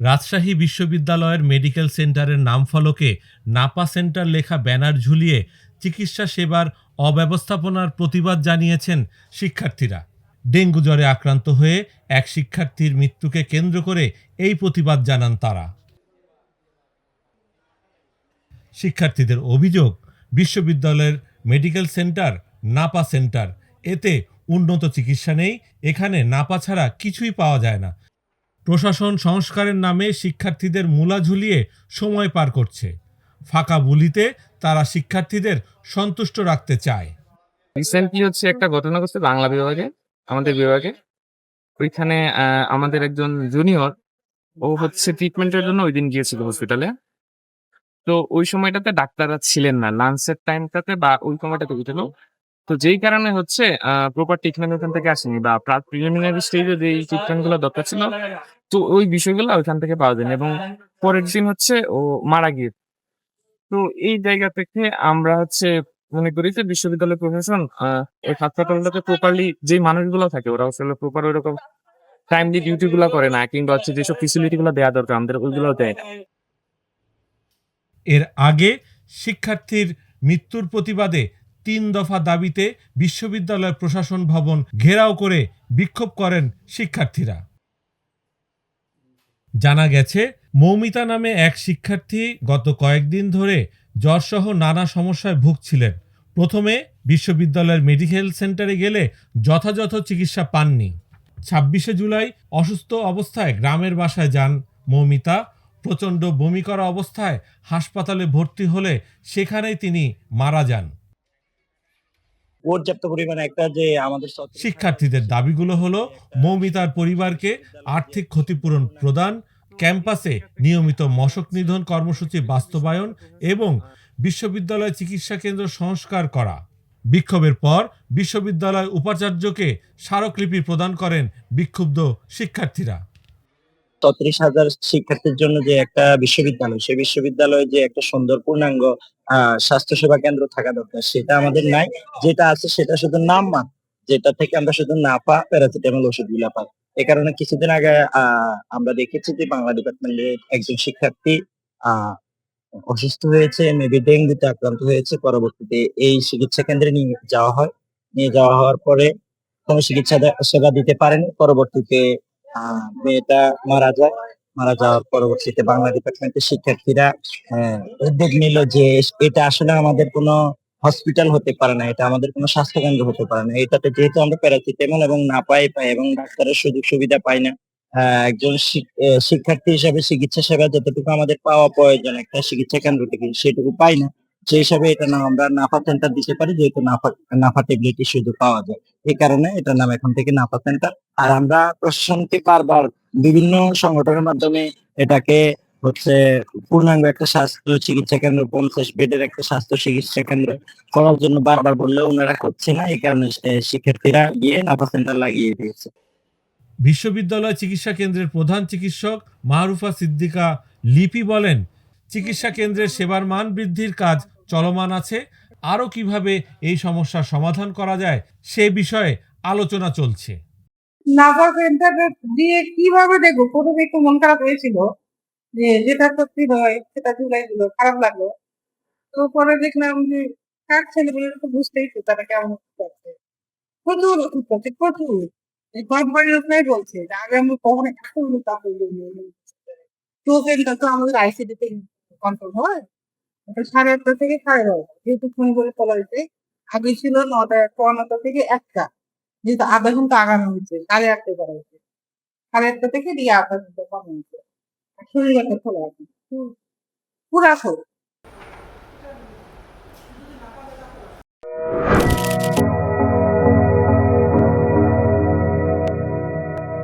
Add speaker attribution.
Speaker 1: রাজশাহী বিশ্ববিদ্যালয়ের মেডিকেল সেন্টারের নাম ফলকে নাপা সেন্টার লেখা ব্যানার ঝুলিয়ে চিকিৎসা সেবার অব্যবস্থাপনার প্রতিবাদ জানিয়েছেন শিক্ষার্থীরা। ডেঙ্গু জ্বরে আক্রান্ত হয়ে এক শিক্ষার্থীর মৃত্যুকে কেন্দ্র করে এই প্রতিবাদ জানান তারা। শিক্ষার্থীদের অভিযোগ, বিশ্ববিদ্যালয়ের মেডিকেল সেন্টার নাপা সেন্টার, এতে উন্নত চিকিৎসা নেই, এখানে নাপা ছাড়া কিছুই পাওয়া যায় না। প্রশাসন সংস্কারের নামে শিক্ষার্থীদের মূলা ঝুলিয়ে সময় পার করছে। ফাঁকা বুলিতে তারা শিক্ষার্থীদের সন্তুষ্ট রাখতে চায়।
Speaker 2: রিসেন্টলি হচ্ছে একটা ঘটনা ঘটছে বাংলা বিভাগে, আমাদের বিভাগে। ওইখানে আমাদের একজন জুনিয়র, ও হচ্ছে ট্রিটমেন্টের জন্য ঐদিন গিয়েছিল হসপিটালে। তো ওই সময়টাতে ডাক্তাররা ছিলেন না, লাঞ্চের টাইমটাতে বা ওই সময়টাতে গেছিল। তো যেই কারণে হচ্ছে প্রপার ট্রিটমেন্ট ওখান থেকে আসেনি, বা প্রিলিমিনারি স্টেজে যেই ট্রিটমেন্ট গুলো দরকার ছিল, তো ওই বিষয়গুলো ওইখান থেকে পাওয়া যায়নি, এবং পরের দিন হচ্ছে ও মারা গিয়ে। তো এই জায়গা থেকে আমরা হচ্ছে মনে করি যে বিশ্ববিদ্যালয় প্রশাসন ওই হাসপাতালটাতে প্রপারলি যেই মানুষগুলো থাকে ওরা আসলে প্রপার ওইরকম টাইমলি ডিউটি গুলা করে না, কিংবা হচ্ছে যেসব ফেসিলিটি গুলো দেওয়া দরকার আমাদের ওইগুলো দেয় না।
Speaker 1: এর আগে শিক্ষার্থীর মৃত্যুর প্রতিবাদে ৩ দফা দাবিতে বিশ্ববিদ্যালয় প্রশাসন ভবন ঘেরাও করে বিক্ষোভ করেন শিক্ষার্থীরা। জানা গেছে, মৌমিতা নামে এক শিক্ষার্থী গত কয়েকদিন ধরে জ্বরসহ নানা সমস্যায় ভুগছিলেন। প্রথমে বিশ্ববিদ্যালয়ের মেডিকেল সেন্টারে গেলে যথাযথ চিকিৎসা পাননি। ২৬শে জুলাই অসুস্থ অবস্থায় গ্রামের বাসায় যান মৌমিতা। প্রচণ্ড বমি করা অবস্থায় হাসপাতালে ভর্তি হলে সেখানেই তিনি মারা যান।
Speaker 3: পর্যাপ্ত পরিমাণে একটা যে আমাদের
Speaker 1: শিক্ষার্থীদের দাবিগুলো হলো মৌমিতার পরিবারকে আর্থিক ক্ষতিপূরণ প্রদান, ক্যাম্পাসে নিয়মিত মশক নিধন কর্মসূচি বাস্তবায়ন এবং বিশ্ববিদ্যালয় চিকিৎসা কেন্দ্র সংস্কার করা। বিক্ষোভের পর বিশ্ববিদ্যালয় উপাচার্যকে স্মারকলিপি প্রদান করেন বিক্ষুব্ধ শিক্ষার্থীরা।
Speaker 3: ৩৬,০০০ শিক্ষার্থীর জন্য যে একটা বিশ্ববিদ্যালয়, সেই বিশ্ববিদ্যালয়ে যে একটা সুন্দর পূর্ণাঙ্গ স্বাস্থ্যসেবা কেন্দ্র থাকা দরকার, সেটা আমাদের নাই। যেটা আছে সেটা শুধু নামমাত্র, যেটা থেকে আমরা শুধু নাপা প্যারাসিটামল ওষুধগুলা পাই। এ কারণে কিছুদিন আগে আমরা দেখেছি যে বাংলা ডিপার্টমেন্টের একজন শিক্ষার্থী আ অসুস্থ হয়েছে, মেবি ডেঙ্গুতে আক্রান্ত হয়েছে। পরবর্তীতে এই চিকিৎসা কেন্দ্রে নিয়ে যাওয়া হয়। নিয়ে যাওয়া হওয়ার পরে কোন চিকিৎসা সেবা দিতে পারেনি। পরবর্তীতে আ মেয়েটা মারা যায়। মারা যাওয়ার পরবর্তীতে বাংলা ডিপার্টমেন্টের শিক্ষার্থীরা উদ্যোগ নিল যে এটা আসলে আমাদের কোনো হসপিটাল হতে পারে না। এটা আমাদের কোনো স্বাস্থ্যকেন্দ্র হতে পারে না। এটাতে যেহেতু আমরা প্যারাসিটামল এবং নাপাই পাই এবং ডাক্তারের সুযোগ সুবিধা পাই না। একজন শিক্ষার্থী হিসাবে চিকিৎসা সেবা যতটুকু আমাদের পাওয়া প্রয়োজন একটা চিকিৎসা কেন্দ্র থেকে সেটুকু পাই না। সেই হিসাবে এটা নাম আমরা নাফা সেন্টার দিতে পারি, যেহেতু নাফা ট্যাবলেটই শুধু পাওয়া যায়। এই কারণে এটার নাম এখন থেকে নাফা সেন্টার। আর আমরা প্রশাসনকে বারবার বিভিন্ন সংগঠনের মাধ্যমে এটাকে হচ্ছে পূর্ণাঙ্গ একটা স্বাস্থ্য চিকিৎসা কেন্দ্র, ৫০ বেডের একটা স্বাস্থ্য চিকিৎসা কেন্দ্র করার জন্য বারবার বললেও ওনারা করছে না। এই কারণে শিক্ষার্থীরা গিয়ে নাফা সেন্টার লাগিয়ে দিয়েছে।
Speaker 1: বিশ্ববিদ্যালয় চিকিৎসা কেন্দ্রের প্রধান চিকিৎসক মাহরুফা সিদ্দিকা লিপি বলেন, চিকিৎসা কেন্দ্রের সেবার মান বৃদ্ধির কাজ চলমান আছে। আরও কিভাবে এই সমস্যার সমাধান করা যায় সে বিষয়ে আলোচনা চলছে।
Speaker 4: নাগর ইন্টারনেট দিয়ে কিভাবে দেখবো, প্রথমে একটু মন খারাপ হয়েছিল যে যেটা সত্যি হয় সেটা জুলাই দিল, খারাপ লাগলো। তো পরে দেখলাম যে কার ছেলেগুলো তো বুঝতেই তো তারা কেমন করছে, প্রচুর ওষুধ করছে, প্রচুর। এই কোম্পানির লোকরাই বলছে যে আগে আমি কখনো এত ওষুধ টোকেনটা তো আমাদের আইসিডিতে কন্ট্রোল হয়, এটা 8:30 থেকে 9:30, যেহেতু ফোন করে বলা হয়েছে। আগে ছিল 9:15 থেকে 1টা, যেহেতু আধা ঘন্টা আগানো হয়েছে, 8:30 করা হয়েছে। 8:30 থেকে দিয়ে 1/2 ঘন্টা কমানো হয়েছে। শনিবারটা খোলা আছে, পুরা খোলা।